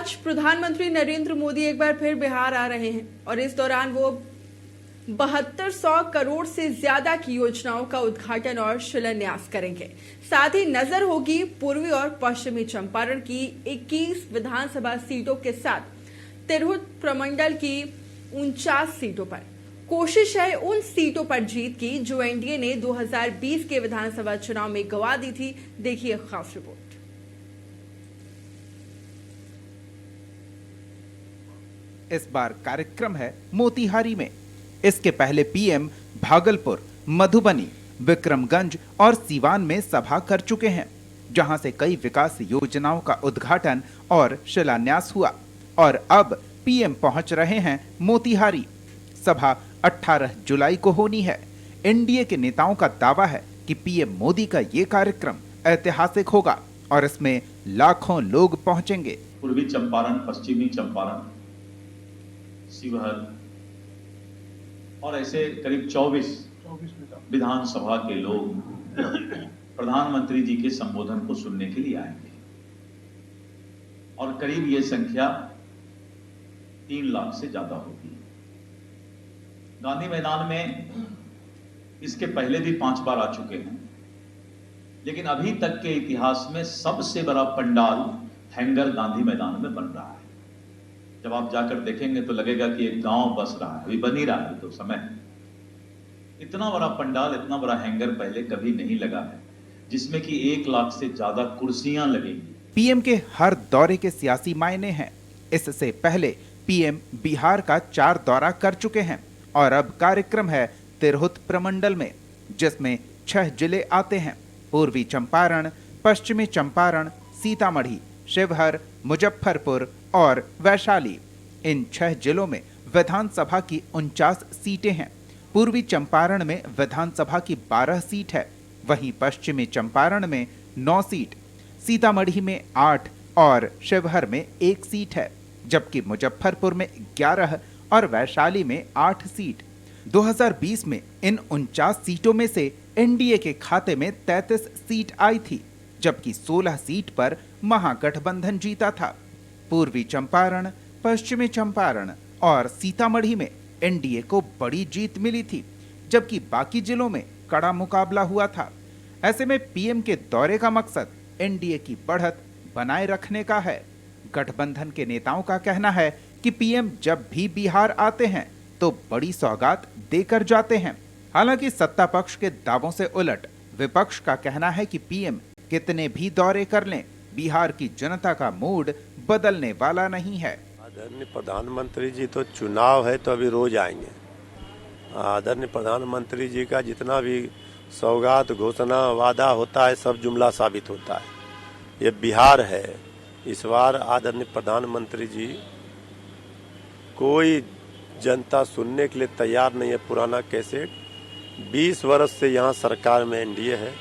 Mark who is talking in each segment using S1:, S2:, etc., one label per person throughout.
S1: आज प्रधानमंत्री नरेंद्र मोदी एक बार फिर बिहार आ रहे हैं और इस दौरान वो 7200 करोड़ से ज्यादा की योजनाओं का उद्घाटन और शिलान्यास करेंगे। साथ ही नजर होगी पूर्वी और पश्चिमी चंपारण की 21 विधानसभा सीटों के साथ तिरहुत प्रमंडल की 49 सीटों पर। कोशिश है उन सीटों पर जीत की जो एनडीए ने 2020 के विधानसभा चुनाव में गंवा दी थी। देखिए खास रिपोर्ट।
S2: इस बार कार्यक्रम है मोतिहारी में। इसके पहले पीएम भागलपुर, मधुबनी, विक्रमगंज और सीवान में सभा कर चुके हैं, जहां से कई विकास योजनाओं का उद्घाटन और शिलान्यास हुआ। और अब पीएम पहुंच रहे हैं मोतिहारी। सभा 18 जुलाई को होनी है। एनडीए के नेताओं का दावा है कि पीएम मोदी का ये कार्यक्रम ऐतिहासिक होगा और इसमें लाखों लोग पहुंचेंगे।
S3: पूर्वी चंपारण, पश्चिमी चंपारण, शिवहर और ऐसे करीब 24 विधानसभा के लोग प्रधानमंत्री जी के संबोधन को सुनने के लिए आएंगे और करीब ये संख्या 3 लाख से ज्यादा होगी। गांधी मैदान में इसके पहले भी 5 बार आ चुके हैं, लेकिन अभी तक के इतिहास में सबसे बड़ा पंडाल हैंगर गांधी मैदान में बन रहा है। जब आप जाकर देखेंगे तो लगेगा कि एक गांव बस रहा है, अभी बन ही रहा है, तो समय है। इतना बड़ा पंडाल, इतना बड़ा हैंगर पहले कभी नहीं लगा है, जिसमें कि 1 लाख से ज्यादा कुर्सियां लगेंगी।
S2: पीएम के हर दौरे के सियासी मायने हैं। इससे पहले पीएम बिहार का 4 दौरा कर चुके हैं और अब कार्यक्रम है तिरहुत प्रमंडल में, जिसमें 6 जिले आते हैं: पूर्वी चंपारण, पश्चिमी चंपारण, सीतामढ़ी, शिवहर, मुजफ्फरपुर और वैशाली। इन 6 जिलों में विधानसभा की 49 सीटें हैं। पूर्वी चंपारण में विधानसभा की 12 सीट है, वहीं पश्चिमी चंपारण में 9 सीट, सीतामढ़ी में 8 और शिवहर में 1 सीट है, जबकि मुजफ्फरपुर में 11 और वैशाली में 8 सीट। 2020 में इन 49 सीटों में से एनडीए के खाते में 33 सीट आई थी, जबकि 16 सीट पर महागठबंधन जीता था। पूर्वी चंपारण, पश्चिमी चंपारण और सीतामढ़ी में एनडीए को बड़ी जीत मिली थी, जबकि बाकी जिलों में कड़ा मुकाबला हुआ था। ऐसे में पीएम के दौरे का मकसद एनडीए की बढ़त बनाए रखने का है। गठबंधन के नेताओं का कहना है कि पीएम जब भी बिहार आते हैं तो बड़ी सौगात देकर जाते हैं। हालांकि सत्ता पक्ष के दावों से उलट विपक्ष का कहना है कि पीएम कितने भी दौरे कर लें, बिहार की जनता का मूड बदलने वाला नहीं है।
S4: आदरणीय प्रधानमंत्री जी तो चुनाव है तो अभी रोज आएंगे। आदरणीय प्रधानमंत्री जी का जितना भी सौगात, घोषणा, वादा होता है, सब जुमला साबित होता है। ये बिहार है, इस बार आदरणीय प्रधानमंत्री जी कोई जनता सुनने के लिए तैयार नहीं है। पुराना कैसेट 20 वर्ष से यहाँ सरकार में एनडीए है,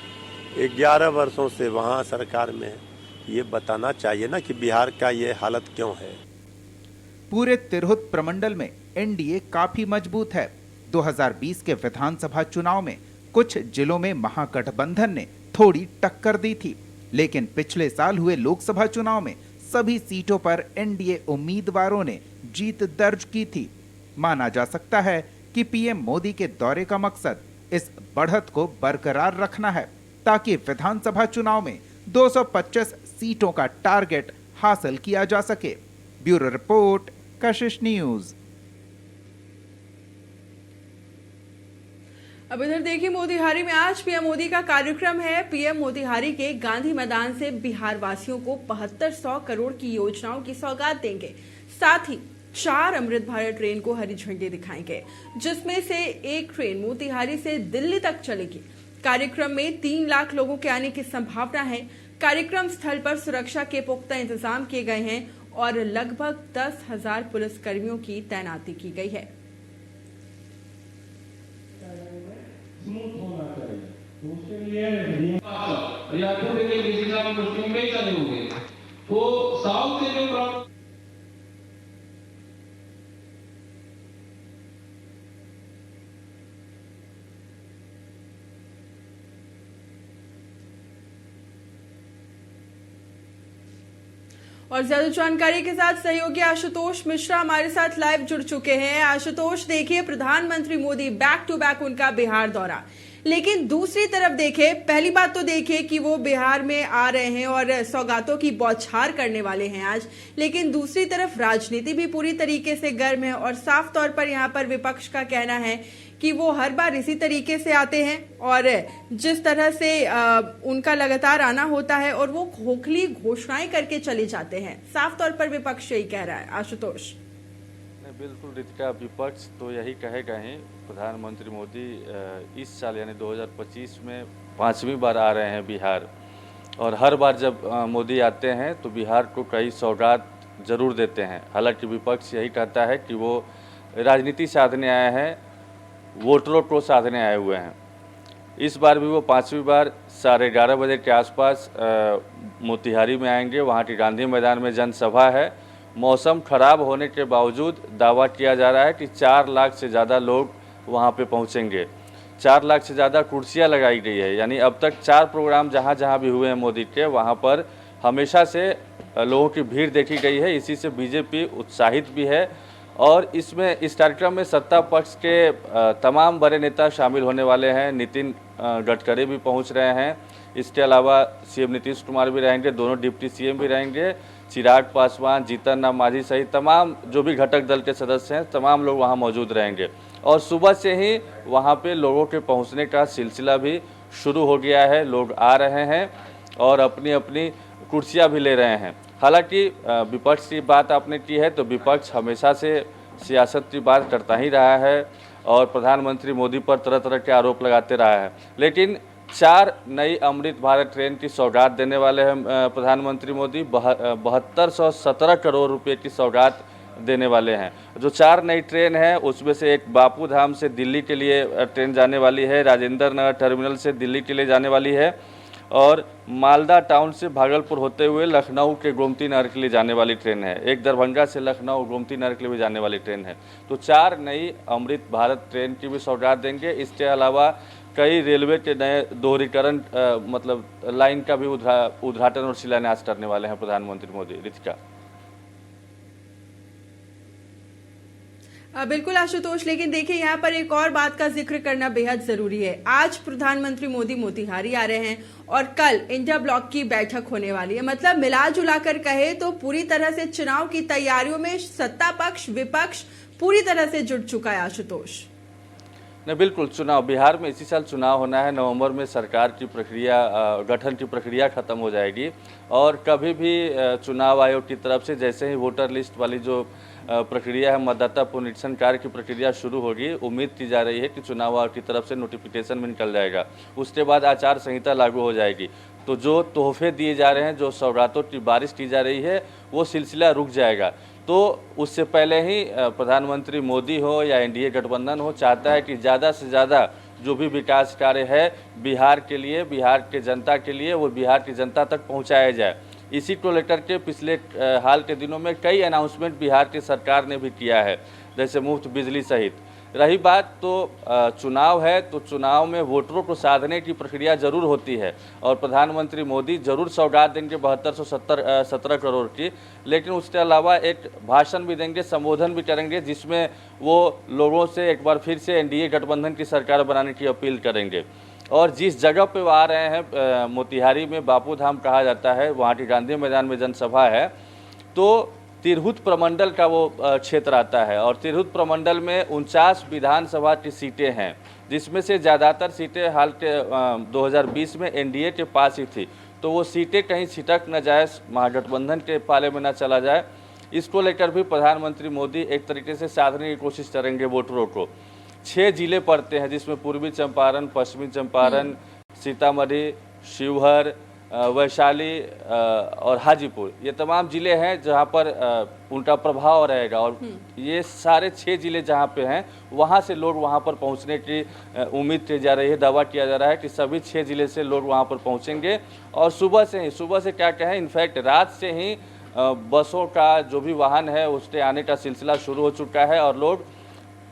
S4: 11 वर्षों से वहाँ सरकार में है। ये बताना चाहिए ना कि बिहार का ये हालत क्यों है।
S2: पूरे तिरहुत प्रमंडल में एनडीए काफी मजबूत है। 2020 के विधानसभा चुनाव में कुछ जिलों में महागठबंधन ने थोड़ी टक्कर दी थी, लेकिन पिछले साल हुए लोकसभा चुनाव में सभी सीटों पर एनडीए उम्मीदवारों ने जीत दर्ज की थी। माना जा सकता है कि पीएम मोदी के दौरे का मकसद इस बढ़त को बरकरार रखना है, ताकि विधानसभा चुनाव में 225 सीटों का टारगेट हासिल किया जा सके। ब्यूरो रिपोर्ट, कशिश न्यूज।
S1: अब इधर देखिए मोतिहारी में आज पीएम मोदी का कार्यक्रम है। पीएम मोतिहारी के गांधी मैदान से बिहार वासियों को 7200 करोड़ की योजनाओं की सौगात देंगे। साथ ही 4 अमृत भारत ट्रेन को हरी झंडी दिखाएंगे, जिसमें से एक ट्रेन मोतिहारी से दिल्ली तक चलेगी। कार्यक्रम में 3 लाख लोगों के आने की संभावना है। कार्यक्रम स्थल पर सुरक्षा के पुख्ता इंतजाम किए गए हैं और लगभग 10,000 पुलिस कर्मियों की तैनाती की गई है।
S5: तो साउथ के जो
S1: और ज्यादा जानकारी के साथ सहयोगी आशुतोष मिश्रा हमारे साथ लाइव जुड़ चुके हैं। आशुतोष, देखिए प्रधानमंत्री मोदी बैक टू बैक उनका बिहार दौरा, लेकिन दूसरी तरफ देखें, पहली बात तो देखिए कि वो बिहार में आ रहे हैं और सौगातों की बौछार करने वाले हैं आज, लेकिन दूसरी तरफ राजनीति भी पूरी तरीके से गर्म है और साफ तौर पर यहाँ पर विपक्ष का कहना है कि वो हर बार इसी तरीके से आते हैं और जिस तरह से उनका लगातार आना होता है और वो खोखली घोषणाएं करके चले जाते हैं। साफ तौर पर विपक्ष यही कह रहा है। आशुतोष।
S5: बिल्कुल रितिका, विपक्ष तो यही कहेगा ही। प्रधानमंत्री मोदी इस साल यानी 2025 में 5वीं बार आ रहे हैं बिहार, और हर बार जब मोदी आते हैं तो बिहार को कई सौगात जरूर देते हैं। हालांकि विपक्ष यही कहता है कि वो राजनीति साधने आए हैं, वोटरों को साधने आए हुए हैं। इस बार भी वो 5वीं बार 11:30 बजे के आसपास मोतिहारी में आएंगे। वहाँ के गांधी मैदान में जनसभा है। मौसम खराब होने के बावजूद दावा किया जा रहा है कि 4 लाख से ज़्यादा लोग वहाँ पे पहुँचेंगे। 4 लाख से ज़्यादा कुर्सियाँ लगाई गई है, यानी अब तक 4 प्रोग्राम जहाँ जहाँ भी हुए हैं मोदी के, वहाँ पर हमेशा से लोगों की भीड़ देखी गई है। इसी से बीजेपी उत्साहित भी है और इसमें इस कार्यक्रम में सत्ता पक्ष के तमाम बड़े नेता शामिल होने वाले हैं। नितिन गडकरी भी पहुंच रहे हैं। इसके अलावा सीएम नीतीश कुमार भी रहेंगे, दोनों डिप्टी सीएम भी रहेंगे, चिराग पासवान, जीतन राम मांझी सहित तमाम जो भी घटक दल के सदस्य हैं, तमाम लोग वहां मौजूद रहेंगे। और सुबह से ही वहां पे लोगों के पहुंचने का सिलसिला भी शुरू हो गया है। लोग आ रहे हैं और अपनी अपनी कुर्सियाँ भी ले रहे हैं। हालांकि विपक्ष की बात आपने की है तो विपक्ष हमेशा से सियासत की बात करता ही रहा है और प्रधानमंत्री मोदी पर तरह तरह के आरोप लगाते रहा है, लेकिन 4 नई अमृत भारत ट्रेन की सौगात देने वाले हैं प्रधानमंत्री मोदी। 7217 करोड़ रुपए की सौगात देने वाले हैं। जो 4 नई ट्रेन है उसमें से एक बापू धाम से दिल्ली के लिए ट्रेन जाने वाली है, राजेंद्र नगर टर्मिनल से दिल्ली के लिए जाने वाली है और मालदा टाउन से भागलपुर होते हुए लखनऊ के गोमती नगर के लिए जाने वाली ट्रेन है। एक दरभंगा से लखनऊ गोमती नगर के लिए भी जाने वाली ट्रेन है। तो 4 नई अमृत भारत ट्रेन की भी सौगात देंगे। इसके अलावा कई रेलवे के नए दोहरीकरण मतलब लाइन का भी उद्घाटन और शिलान्यास करने वाले हैं प्रधानमंत्री मोदी। रितिका।
S1: बिल्कुल आशुतोष, लेकिन देखिए यहाँ पर एक और बात का जिक्र करना बेहद जरूरी है। आज प्रधानमंत्री मोदी मोतिहारी आ रहे हैं और कल इंडिया ब्लॉक की बैठक होने वाली है। मतलब मिला जुला कर कहे तो पूरी तरह से चुनाव की तैयारियों में सत्ता पक्ष विपक्ष पूरी तरह से जुट चुका है। आशुतोष।
S5: नहीं, बिल्कुल चुनाव बिहार में इसी साल चुनाव होना है। नवंबर में सरकार की प्रक्रिया गठन की प्रक्रिया खत्म हो जाएगी और कभी भी चुनाव आयोग की तरफ से जैसे ही वोटर लिस्ट वाली जो प्रक्रिया है, मतदाता पुनरीक्षण कार्य की प्रक्रिया शुरू होगी, उम्मीद की जा रही है कि चुनाव आयोग की तरफ से नोटिफिकेशन भी निकल जाएगा। उसके बाद आचार संहिता लागू हो जाएगी। तो जो तोहफे दिए जा रहे हैं, जो सौगातों की बारिश की जा रही है, वो सिलसिला रुक जाएगा। तो उससे पहले ही प्रधानमंत्री मोदी हो या एनडीए गठबंधन हो, चाहता है कि ज़्यादा से ज़्यादा जो भी विकास कार्य है बिहार के लिए, बिहार के जनता के लिए, वो बिहार की जनता तक पहुंचाया जाए। इसी को लेकर के पिछले हाल के दिनों में कई अनाउंसमेंट बिहार की सरकार ने भी किया है, जैसे मुफ्त बिजली सहित। रही बात तो चुनाव है, तो चुनाव में वोटरों को साधने की प्रक्रिया जरूर होती है और प्रधानमंत्री मोदी जरूर सौगात देंगे 7217 करोड़ की, लेकिन उसके अलावा एक भाषण भी देंगे, संबोधन भी करेंगे, जिसमें वो लोगों से एक बार फिर से एनडीए गठबंधन की सरकार बनाने की अपील करेंगे। और जिस जगह पे वो आ रहे हैं, मोतिहारी में बापू धाम कहा जाता है, वहाँ की गांधी मैदान में जनसभा है, तो तिरहुत प्रमंडल का वो क्षेत्र आता है और तिरहुत प्रमंडल में 49 विधानसभा की सीटें हैं, जिसमें से ज़्यादातर सीटें हाल के 2020 में एनडीए के पास ही थी। तो वो सीटें कहीं छिटक न जाए, महागठबंधन के पाले में न चला जाए, इसको लेकर भी प्रधानमंत्री मोदी एक तरीके से साधने की कोशिश करेंगे वोटरों को। 6 जिले पड़ते हैं, जिसमें पूर्वी चंपारण, पश्चिमी चंपारण, सीतामढ़ी, शिवहर, वैशाली और हाजीपुर, ये तमाम जिले हैं जहां पर उनका प्रभाव रहेगा। और ये सारे 6 जिले जहां पे हैं, वहां से लोग वहां पर पहुंचने की उम्मीद की जा रही है। दावा किया जा रहा है कि सभी 6 जिले से लोग वहां पर पहुंचेंगे और सुबह से क्या कहें, इनफैक्ट रात से ही बसों का जो भी वाहन है उसके आने का सिलसिला शुरू हो चुका है और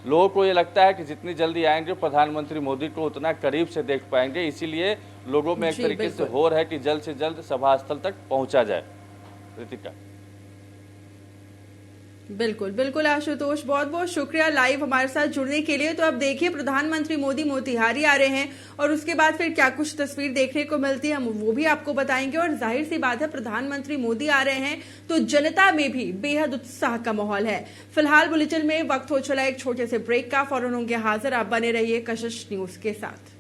S5: लोगों को ये लगता है कि जितनी जल्दी आएंगे प्रधानमंत्री मोदी को उतना करीब से देख पाएंगे। इसीलिए लोगों में एक तरीके से होड़ है कि जल्द से जल्द सभा स्थल तक पहुंचा जाए। रितिका।
S1: बिल्कुल बिल्कुल आशुतोष, बहुत बहुत शुक्रिया लाइव हमारे साथ जुड़ने के लिए। तो अब देखिए प्रधानमंत्री मोदी मोतिहारी आ रहे हैं और उसके बाद फिर क्या कुछ तस्वीर देखने को मिलती है हम वो भी आपको बताएंगे। और जाहिर सी बात है प्रधानमंत्री मोदी आ रहे हैं तो जनता में भी बेहद उत्साह का माहौल है। फिलहाल बुलेटिन में वक्त हो चला एक छोटे से ब्रेक का, फौरन होंगे हाजिर। आप बने रहिए कशिश न्यूज के साथ।